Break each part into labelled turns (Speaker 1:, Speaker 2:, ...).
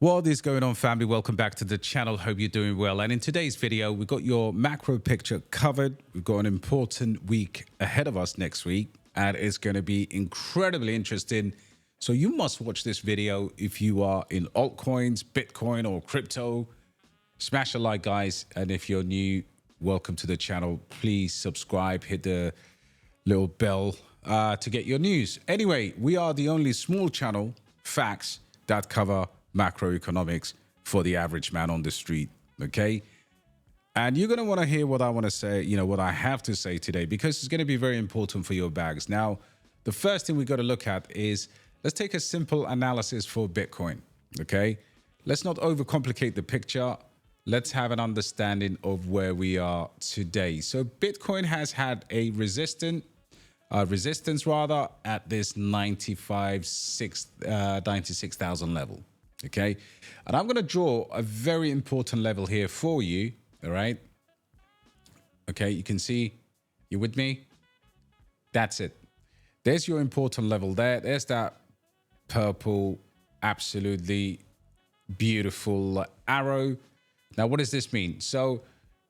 Speaker 1: What is going on, family? Welcome back to the channel. Hope you're doing well. And in today's video, we've got your macro picture covered. We've got an important week ahead of us next week, and it's going to be incredibly interesting. So you must watch this video if you are in altcoins, Bitcoin, or crypto. Smash a like, guys. And if you're new, welcome to the channel. Please subscribe, hit the little bell to get your news. Anyway, we are the only small channel, facts, that cover macroeconomics for the average man on the street. Okay. And you're going to want to hear what I want to say, what I have to say today, because it's going to be very important for your bags. Now, the first thing we got to look at is let's take a simple analysis for Bitcoin. Okay. Let's not overcomplicate the picture. Let's have an understanding of where we are today. So Bitcoin has had a resistance at this 96,000 level. Okay, and I'm going to draw a very important level here for you. All right. Okay, you can see, you with me? That's it. There's your important level there. There's that purple, absolutely beautiful arrow. Now, what does this mean? So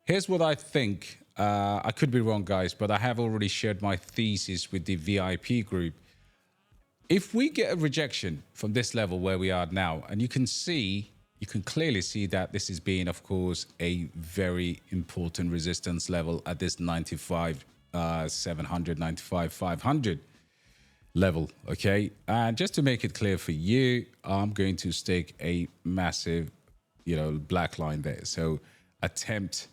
Speaker 1: here's what I think. I could be wrong, guys, but I have already shared my thesis with the VIP group. If we get a rejection from this level where we are now, and you can clearly see that this is being, of course, a very important resistance level at this 95,700, 95,500 level. Okay. And just to make it clear for you, I'm going to stick a massive, black line there. So attempt.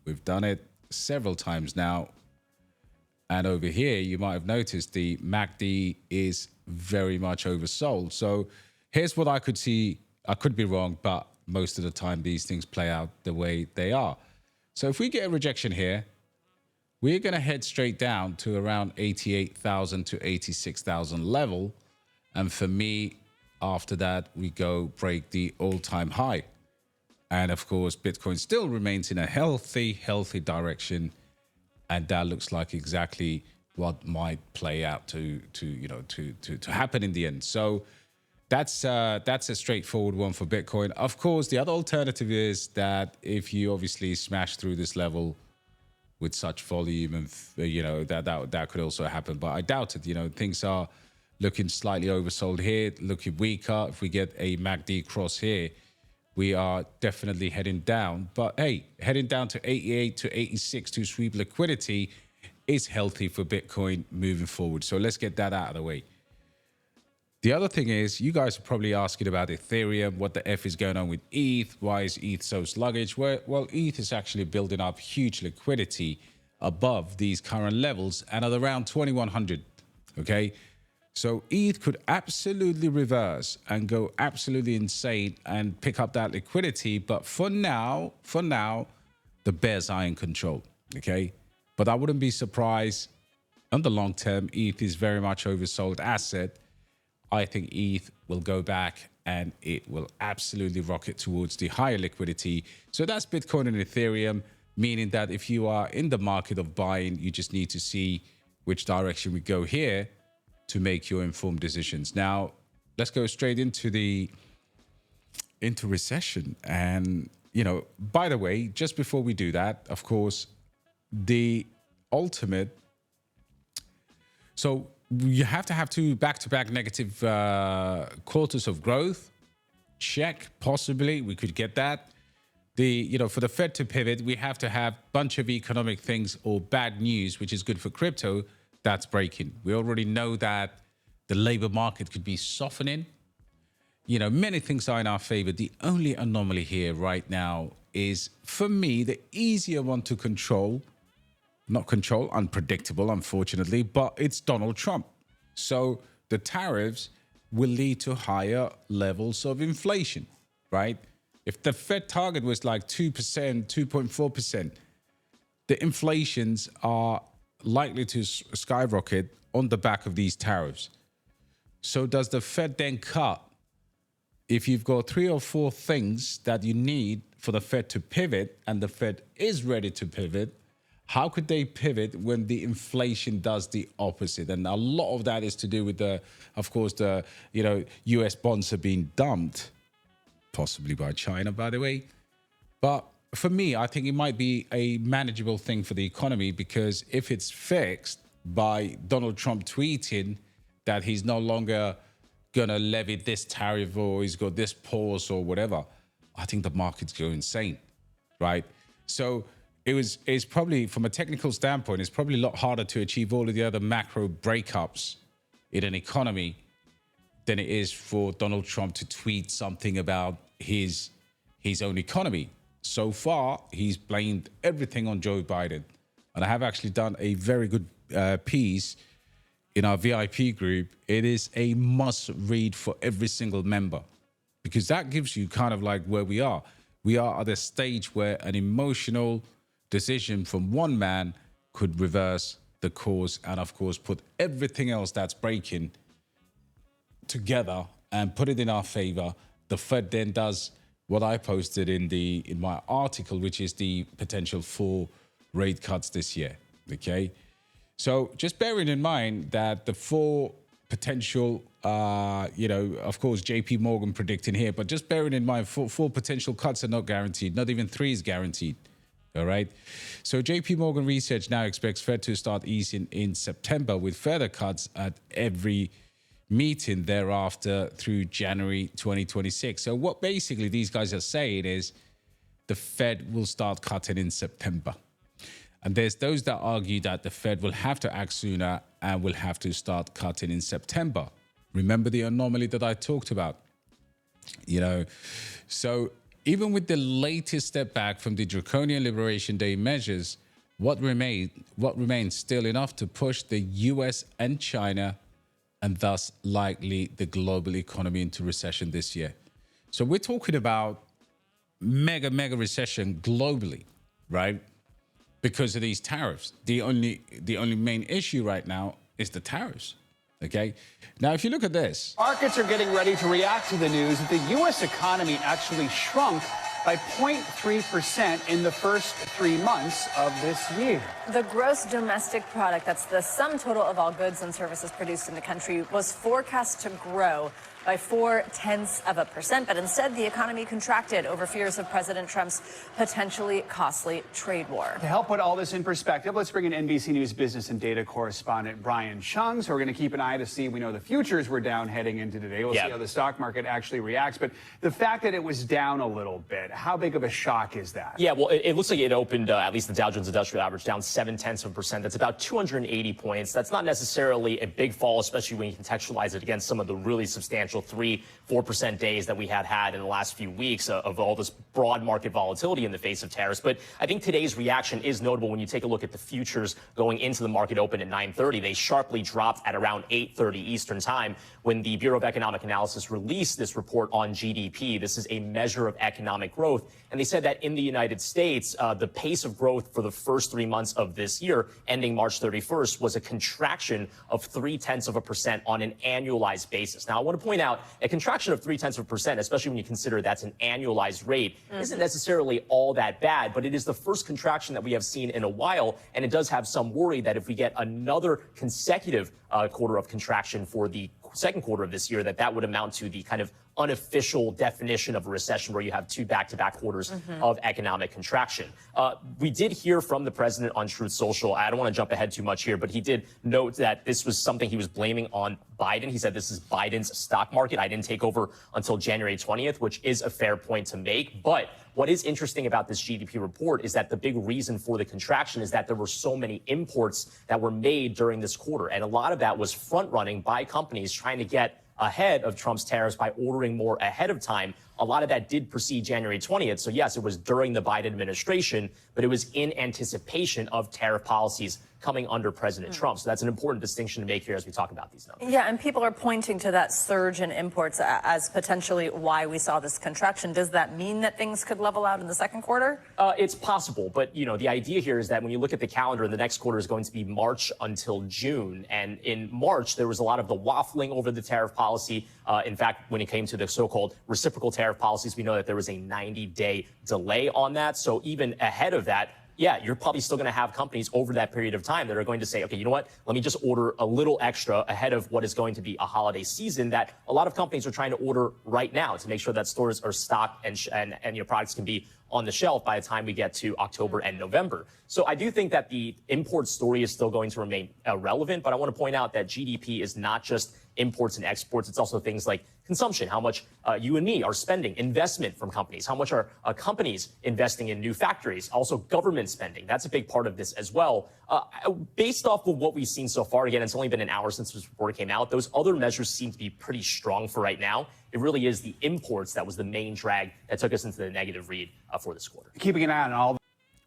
Speaker 1: We've done it several times now. And over here, you might have noticed the MACD is very much oversold. So here's what I could see. I could be wrong, but most of the time, these things play out the way they are. So if we get a rejection here, we're going to head straight down to around 88,000 to 86,000 level. And for me, after that, we go break the all-time high. And of course, Bitcoin still remains in a healthy direction. And that looks like exactly what might play out to happen in the end. So that's a straightforward one for Bitcoin. Of course, the other alternative is that if you obviously smash through this level with such volume, and that could also happen. But I doubt it. Things are looking slightly oversold here, looking weaker. If we get a MACD cross here, we are definitely heading down. But hey, heading down to 88 to 86 to sweep liquidity is healthy for Bitcoin moving forward. So let's get that out of the way. The other thing is, you guys are probably asking about Ethereum. What the F is going on with ETH? Why is ETH so sluggish? Well, ETH is actually building up huge liquidity above these current levels and at around 2,100. Okay. So ETH could absolutely reverse and go absolutely insane and pick up that liquidity. But for now, the bears are in control. Okay. But I wouldn't be surprised on the long term. ETH is very much oversold asset. I think ETH will go back and it will absolutely rocket towards the higher liquidity. So that's Bitcoin and Ethereum, meaning that if you are in the market of buying, you just need to see which direction we go here to make your informed decisions. Now, let's go straight into recession. And, by the way, just before we do that, of course, the ultimate. So you have to have two back-to-back negative quarters of growth. Check, possibly, we could get that. For the Fed to pivot, we have to have a bunch of economic things or bad news, which is good for crypto. That's breaking. We already know that the labor market could be softening. Many things are in our favor. The only anomaly here right now is, for me, the easier one to control. Not control, unpredictable, unfortunately, but it's Donald Trump. So the tariffs will lead to higher levels of inflation, right? If the Fed target was like 2%, 2.4%, the inflations are likely to skyrocket on the back of these tariffs. So does the Fed then cut? If you've got 3 or 4 things that you need for the Fed to pivot, and the Fed is ready to pivot, How could they pivot when the inflation does the opposite? And a lot of that is to do with the, of course, the, US bonds are being dumped, possibly by China, by the way. But for me, I think it might be a manageable thing for the economy, because if it's fixed by Donald Trump tweeting that he's no longer going to levy this tariff, or he's got this pause or whatever, I think the markets go insane, right? So it's probably, from a technical standpoint, it's probably a lot harder to achieve all of the other macro breakups in an economy than it is for Donald Trump to tweet something about his own economy. So far, he's blamed everything on Joe Biden. And I have actually done a very good piece in our VIP group. It is a must read for every single member, because that gives you kind of like where we are. We are at a stage where an emotional decision from one man could reverse the course and, of course, put everything else that's breaking together and put it in our favor. The Fed then does what I posted in my article, which is the potential 4 rate cuts this year. Okay, so just bearing in mind that the 4 potential, of course, JP Morgan predicting here, but just bearing in mind 4 potential cuts are not guaranteed. Not even 3 is guaranteed. All right. So JP Morgan Research now expects Fed to start easing in September, with further cuts at every meeting thereafter through January 2026. So what basically these guys are saying is the Fed will start cutting in September. And there's those that argue that the Fed will have to act sooner and will have to start cutting in September. Remember the anomaly that I talked about? So even with the latest step back from the draconian Liberation Day measures, what remains still enough to push the US and China, and thus likely the global economy, into recession this year. So we're talking about mega recession globally, right? Because of these tariffs. The only main issue right now is the tariffs. Okay. Now, if you look at this,
Speaker 2: markets are getting ready to react to the news that the U.S. economy actually shrunk by 0.3% in the first 3 months of this year.
Speaker 3: The gross domestic product, that's the sum total of all goods and services produced in the country, was forecast to grow by 0.4%, but instead the economy contracted over fears of President Trump's potentially costly trade war.
Speaker 2: To help put all this in perspective, let's bring in NBC News business and data correspondent Brian Chung. So we're going to keep an eye to see. We know the futures were down heading into today. We'll see how the stock market actually reacts. But the fact that it was down a little bit, how big of a shock is that?
Speaker 4: Yeah, well, it looks like it opened, at least the Dow Jones Industrial Average, down 0.7%. That's about 280 points. That's not necessarily a big fall, especially when you contextualize it against some of the really substantial 3-4% days that we had in the last few weeks of all this broad market volatility in the face of tariffs. But I think today's reaction is notable when you take a look at the futures going into the market open at 9:30. They sharply dropped at around 8:30 Eastern time when the Bureau of Economic Analysis released this report on GDP. This is a measure of economic growth. And they said that in the United States, the pace of growth for the first 3 months of this year, ending March 31st, was a contraction of 0.3% on an annualized basis. Now, I want to point out a contraction of 0.3%, especially when you consider that's an annualized rate, isn't necessarily all that bad, but it is the first contraction that we have seen in a while. And it does have some worry that if we get another consecutive quarter of contraction for the second quarter of this year, that would amount to the kind of unofficial definition of a recession, where you have 2 back-to-back quarters of economic contraction. We did hear from the president on Truth Social. I don't want to jump ahead too much here, but he did note that this was something he was blaming on Biden. He said this is Biden's stock market. I didn't take over until January 20th, which is a fair point to make. But what is interesting about this GDP report is that the big reason for the contraction is that there were so many imports that were made during this quarter. And a lot of that was front running by companies trying to get ahead of Trump's tariffs by ordering more ahead of time. A lot of that did precede January 20th. So yes, it was during the Biden administration, but it was in anticipation of tariff policies coming under President Trump. So that's an important distinction to make here as we talk about these numbers.
Speaker 3: Yeah, and people are pointing to that surge in imports as potentially why we saw this contraction. Does that mean that things could level out in the second quarter?
Speaker 4: It's possible, but the idea here is that when you look at the calendar, the next quarter is going to be March until June. And in March, there was a lot of the waffling over the tariff policy. In fact, when it came to the so-called reciprocal tariff policies, we know that there was a 90-day delay on that. So even ahead of that, yeah, you're probably still going to have companies over that period of time that are going to say, okay, you know what, let me just order a little extra ahead of what is going to be a holiday season that a lot of companies are trying to order right now to make sure that stores are stocked and your products can be on the shelf by the time we get to October and November. So I do think that the import story is still going to remain relevant, but I want to point out that GDP is not just imports and exports. It's also things like consumption, how much you and me are spending, investment from companies, how much are companies investing in new factories, also government spending. That's a big part of this as well. Based off of what we've seen so far, again, it's only been an hour since this report came out. Those other measures seem to be pretty strong for right now. It really is the imports that was the main drag that took us into the negative read for this quarter.
Speaker 2: Keeping an eye on all.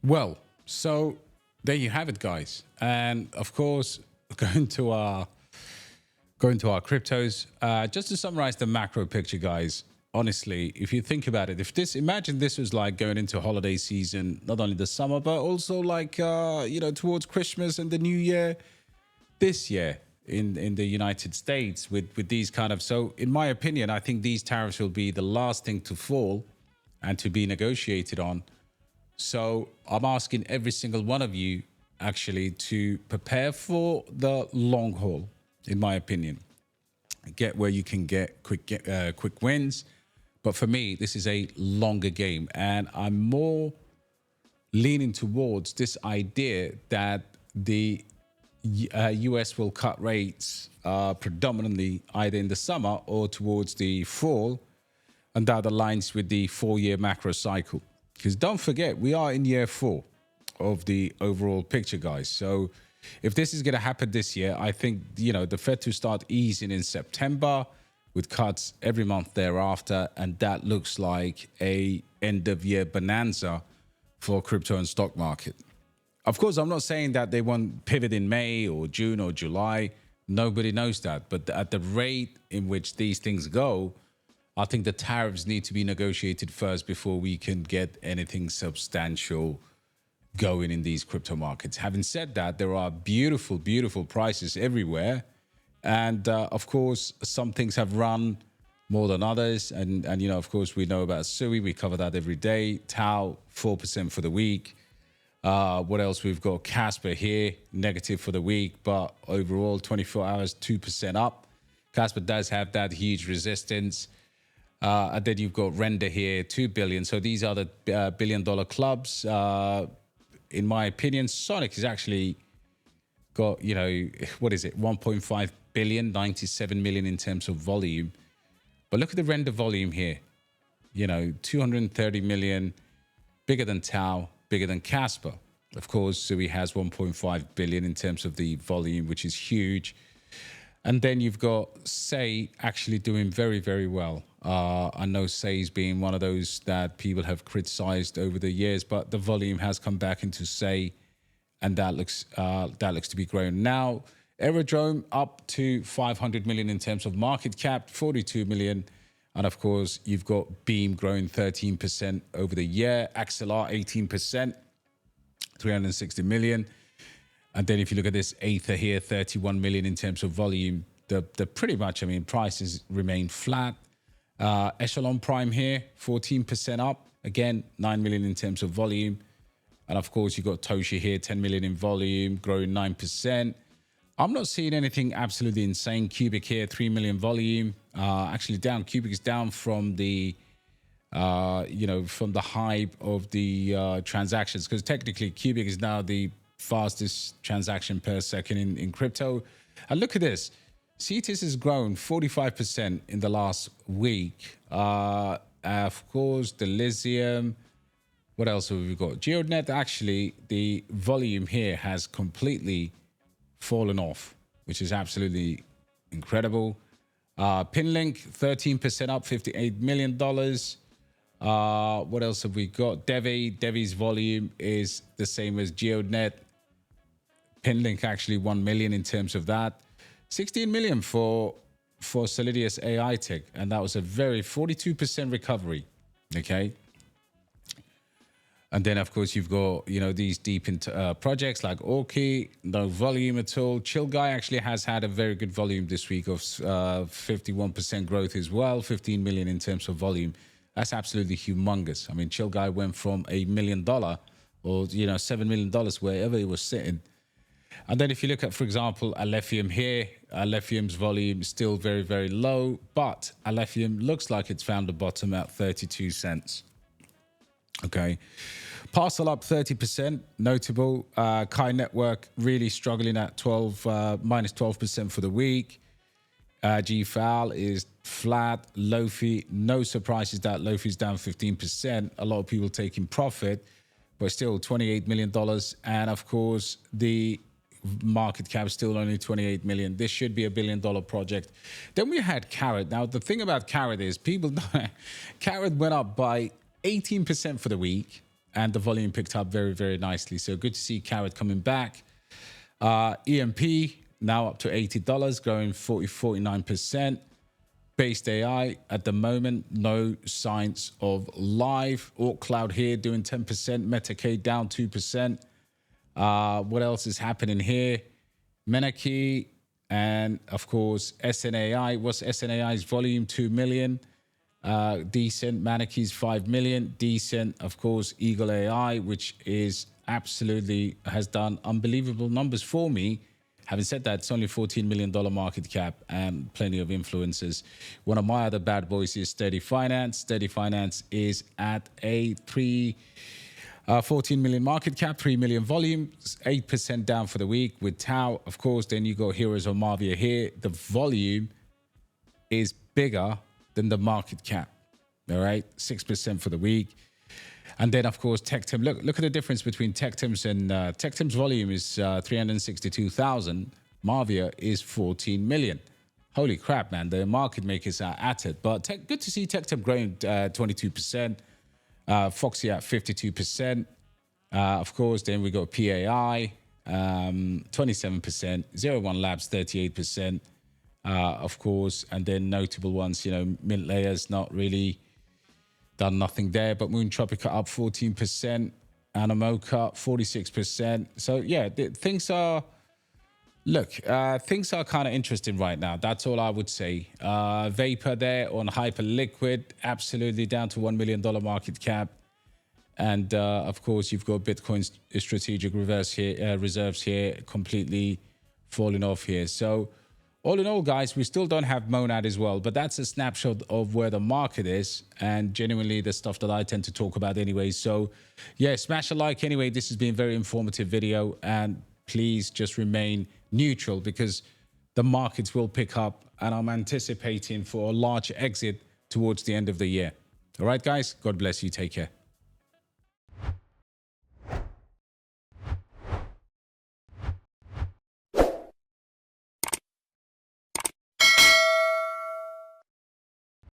Speaker 1: Well, so there you have it, guys. And of course, going to our cryptos, just to summarize the macro picture, guys. Honestly, if you think about it, imagine this was like going into holiday season, not only the summer, but also like, towards Christmas and the New Year this year in the United States with these kind of, so in my opinion, I think these tariffs will be the last thing to fall and to be negotiated on. So I'm asking every single one of you actually to prepare for the long haul, in my opinion. Get where you can get quick wins. But for me, this is a longer game. And I'm more leaning towards this idea that the US will cut rates predominantly either in the summer or towards the fall. And that aligns with the 4-year macro cycle. Because don't forget, we are in year 4 of the overall picture, guys. So if this is going to happen this year, I think, the Fed to start easing in September with cuts every month thereafter. And that looks like a end of year bonanza for crypto and stock market. Of course, I'm not saying that they won't pivot in May or June or July. Nobody knows that. But at the rate in which these things go, I think the tariffs need to be negotiated first before we can get anything substantial going in these crypto markets. Having said that, there are beautiful, beautiful prices everywhere. And of course, some things have run more than others. And of course, we know about SUI. We cover that every day. Tau, 4% for the week. What else? We've got Kaspa here, negative for the week. But overall, 24 hours, 2% up. Kaspa does have that huge resistance. And then you've got Render here, 2 billion. So these are the $1 billion clubs. In my opinion, Sonic has actually got, what is it? 1.5 billion, 97 million in terms of volume. But look at the Render volume here. 230 million, bigger than Tau, bigger than Kaspa. Of course, Sui has 1.5 billion in terms of the volume, which is huge. And then you've got Say actually doing very, very well. I know Say's being one of those that people have criticized over the years, but the volume has come back into Say, and that looks to be growing now. Aerodrome up to 500 million in terms of market cap, 42 million. And of course, you've got Beam growing 13% over the year, XLR 18%, 360 million. And then if you look at this Aether here, 31 million in terms of volume, the pretty much, prices remain flat. Echelon Prime here, 14% up. Again, 9 million in terms of volume. And of course, you've got Toshi here, 10 million in volume, growing 9%. I'm not seeing anything absolutely insane. Cubic here, 3 million volume. Actually down. Cubic is down from the, from the hype of the transactions. Because technically, Cubic is now the fastest transaction per second in crypto. And look at this. CETIS has grown 45% in the last week. Of course, the Lithium. What else have we got? GeoNet, actually, the volume here has completely fallen off, which is absolutely incredible. Pinlink, 13% up, $58 million. What else have we got? Devi's volume is the same as GeoNet. Pinlink actually 1 million in terms of that. 16 million for Solidius aitech, and that was a very 42% recovery. Okay. And then, of course, you've got, these deep into projects like Orki, no volume at all. Chill Guy actually has had a very good volume this week of 51% growth as well, 15 million in terms of volume. That's absolutely humongous. Chill Guy went from $1 million or, you know, $7 million, wherever it was sitting. And then if you look at, for example, alephium here, alephium's volume is still very, very low, but alephium looks like it's found the bottom at 32 cents. Okay. Parcel up 30%, notable. Kai Network really struggling at minus 12% for the week. GFAL is flat. Lofi, no surprises that Lofi's down 15%. A lot of people taking profit, but still $28 million. And of course, the market cap is still only 28 million. This should be $1 billion project. Then we had Carrot. Now, the thing about Carrot is Carrot went up by 18% for the week, and the volume picked up very, very nicely. So good to see Carrot coming back. EMP now up to $80, growing 49%. Basedai at the moment, no signs of life. AltCloud here doing 10%. MetaK down 2%. What else is happening here? Menaki and, of course, SNAI. What's SNAI's volume? 2 million. Decent. Manaki's 5 million. Decent, of course, Eagle AI, which is absolutely has done unbelievable numbers for me. Having said that, it's only $14 million market cap and plenty of influencers. One of my other bad boys is Steady Finance. Steady Finance is at a 14 million market cap, 3 million volume, 8% down for the week with Tau. Of course, then you got Heroes of Marvia here. The volume is bigger than the market cap. All right, 6% for the week. And then, of course, Tectum. Look at the difference between Tectum's and Tectum's volume is 362,000. Marvia is 14 million. Holy crap, man. The market makers are at it. But good to see Tectum growing 22%. Foxy at 52%. Of course, then we got PAI, 27%. 01 Labs, 38%. Of course, and then notable ones, you know, Mintlayer's not really done nothing there, but Moon Tropica up 14%, Animoca 46%. So yeah, things are things are kind of interesting right now. That's all I would say. Vapor there on Hyperliquid, absolutely down to $1 million market cap, and of course you've got Bitcoin's strategic reserves here completely falling off here. So all in all, guys, we still don't have Monad as well, but that's a snapshot of where the market is and genuinely the stuff that I tend to talk about anyway. So yeah, smash a like anyway. This has been a very informative video, and please just remain neutral because the markets will pick up and I'm anticipating for a large exit towards the end of the year. All right, guys, God bless you. Take care.